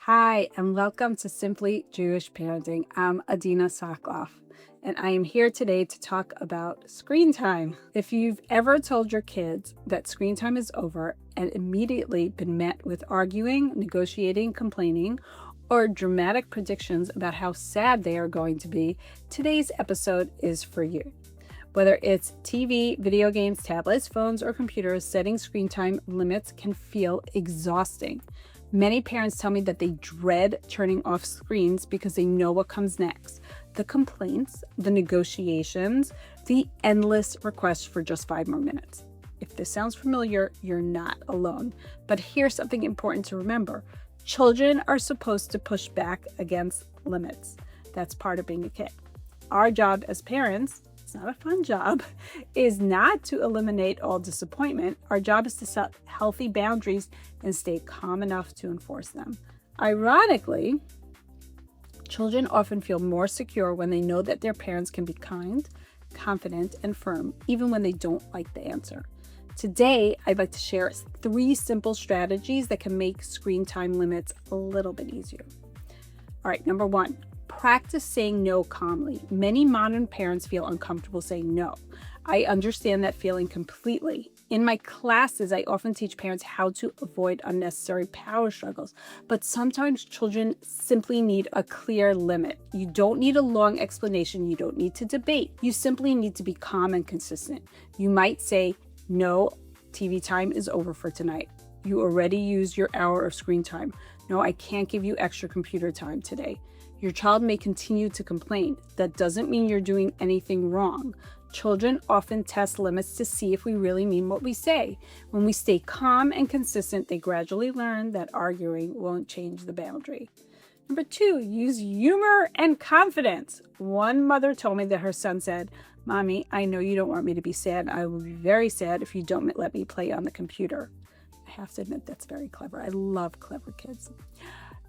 Hi, and welcome to Simply Jewish Parenting. I'm Adina Sakloff, and I am here today to talk about screen time. If you've ever told your kids that screen time is over and immediately been met with arguing, negotiating, complaining, or dramatic predictions about how sad they are going to be, today's episode is for you. Whether it's TV, video games, tablets, phones, or computers, setting screen time limits can feel exhausting. Many parents tell me that they dread turning off screens because they know what comes next. The complaints, the negotiations, the endless requests for just 5 more minutes. If this sounds familiar, you're not alone. But here's something important to remember. Children are supposed to push back against limits. That's part of being a kid. Our job as parents, it's not a fun job, is not to eliminate all disappointment. Our job is to set healthy boundaries and stay calm enough to enforce them. Ironically, children often feel more secure when they know that their parents can be kind, confident, and firm, even when they don't like the answer. Today, I'd like to share 3 simple strategies that can make screen time limits a little bit easier. All right, number 1. Practice saying no calmly. Many modern parents feel uncomfortable saying no. I understand that feeling completely. In my classes, I often teach parents how to avoid unnecessary power struggles, but sometimes children simply need a clear limit. You don't need a long explanation. You don't need to debate. You simply need to be calm and consistent. You might say, "No, TV time is over for tonight. You already used your hour of screen time. No, I can't give you extra computer time today." Your child may continue to complain. That doesn't mean you're doing anything wrong. Children often test limits to see if we really mean what we say. When we stay calm and consistent, they gradually learn that arguing won't change the boundary. Number 2, use humor and confidence. One mother told me that her son said, "Mommy, I know you don't want me to be sad. I will be very sad if you don't let me play on the computer." I have to admit, that's very clever. I love clever kids.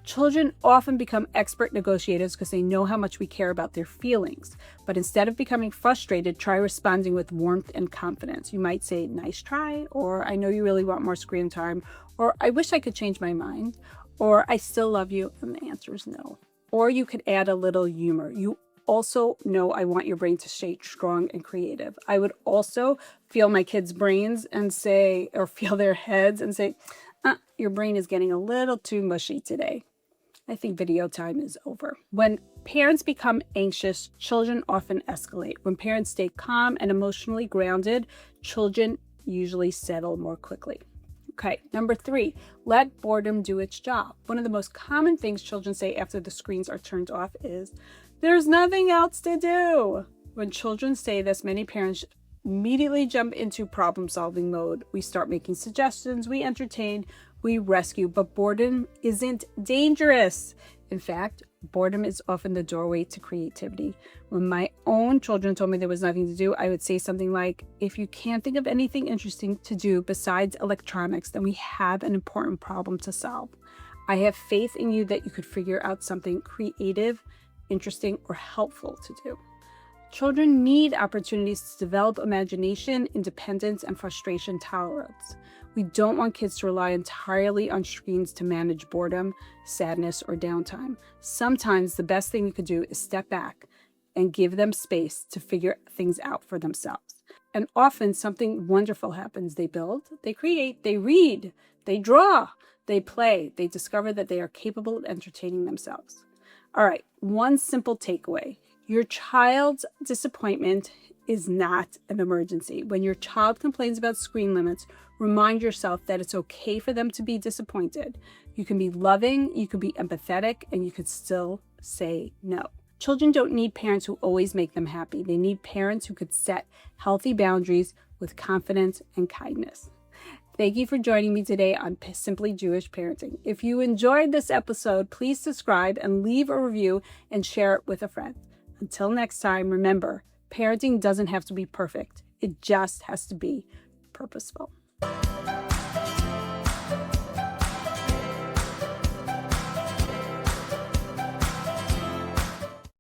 Children often become expert negotiators because they know how much we care about their feelings. But instead of becoming frustrated, try responding with warmth and confidence. You might say, "Nice try," or "I know you really want more screen time," or "I wish I could change my mind," or "I still love you," and the answer is no. Or you could add a little humor. You also know I want your brain to stay strong and creative. I would also feel my kids' brains and say, or feel their heads and say, "Your brain is getting a little too mushy today. I think video time is over." When parents become anxious, children often escalate. When parents stay calm and emotionally grounded, children usually settle more quickly. Okay, number 3, let boredom do its job. One of the most common things children say after the screens are turned off is, "There's nothing else to do." When children say this, many parents immediately jump into problem-solving mode. We start making suggestions, we entertain, we rescue, but boredom isn't dangerous. In fact, boredom is often the doorway to creativity. When my own children told me there was nothing to do, I would say something like, "If you can't think of anything interesting to do besides electronics, then we have an important problem to solve. I have faith in you that you could figure out something creative, interesting, or helpful to do." Children need opportunities to develop imagination, independence, and frustration tolerance. We don't want kids to rely entirely on screens to manage boredom, sadness, or downtime. Sometimes the best thing we could do is step back and give them space to figure things out for themselves. And often something wonderful happens. They build, they create, they read, they draw, they play, they discover that they are capable of entertaining themselves. All right, one simple takeaway. Your child's disappointment is not an emergency. When your child complains about screen limits, remind yourself that it's okay for them to be disappointed. You can be loving, you can be empathetic, and you could still say no. Children don't need parents who always make them happy. They need parents who could set healthy boundaries with confidence and kindness. Thank you for joining me today on Simply Jewish Parenting. If you enjoyed this episode, please subscribe and leave a review and share it with a friend. Until next time, remember, parenting doesn't have to be perfect. It just has to be purposeful.